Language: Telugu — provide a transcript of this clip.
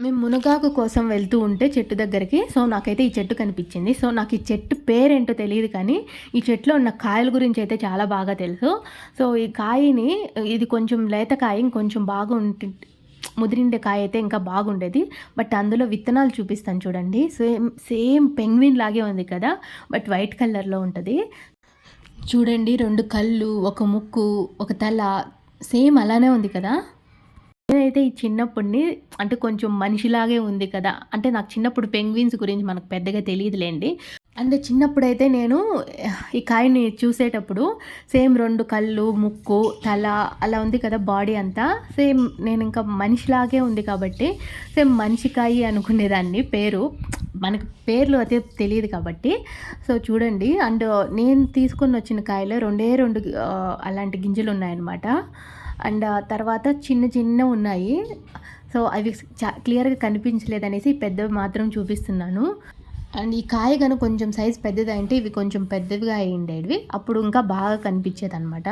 మేము మునగాకు కోసం వెళ్తూ ఉంటే చెట్టు దగ్గరికి. సో, నాకైతే ఈ చెట్టు కనిపించింది. సో, నాకు ఈ చెట్టు పేరేంటో తెలీదు కానీ, ఈ చెట్టులో ఉన్న కాయల గురించయితే చాలా బాగా తెలుసు. సో, ఈ కాయని ఇది కొంచెం లేత కాయ ఇంకొంచెం బాగా ముదిరిండే కాయ అయితే ఇంకా బాగుండేది. బట్ అందులో విత్తనాలు చూపిస్తాను చూడండి. సేమ్ సేమ్ పెంగ్విన్ లాగే ఉంది కదా! బట్ వైట్ కలర్‌లో ఉంటది. చూడండి 2 కళ్ళు, ఒక ముక్కు, ఒక తల సేమ్ అలానే ఉంది కదా! నేనైతే ఈ చిన్నప్పుడిని అంటే కొంచెం మనిషిలాగే ఉంది కదా! అంటే నాకు చిన్నప్పుడు పెంగ్విన్స్ గురించి మనకు పెద్దగా తెలీదులెండి. అంటే చిన్నప్పుడైతే నేను ఈ కాయని చూసేటప్పుడు సేమ్ 2 కళ్ళు, ముక్కు, తల అలా ఉంది కదా బాడీ అంతా. సేమ్ నేనింకా మనిషిలాగే ఉంది కాబట్టి సేమ్ మనిషి కాయి అనుకునేదాన్ని పేరు. మనకు పేర్లు అయితే తెలీదు కాబట్టి. సో, చూడండి అండ్ నేను తీసుకొనొచ్చిన కాయలో 2 అలాంటి గింజలున్నాయన్నమాట. అండ్ తర్వాత చిన్న చిన్నవున్నాయి. సో, అవి క్లియర్‌గా కనిపించలేదనేసి పెద్దవి మాత్రం చూపిస్తున్నాను. అండ్ ఈ కాయ గనుక కొంచెం సైజ్ పెద్దదయింటే ఇవి కొంచెం పెద్దవిగా అయ్యుండేటివి. అప్పుడు ఇంకా బాగా కనిపించేదనమాట.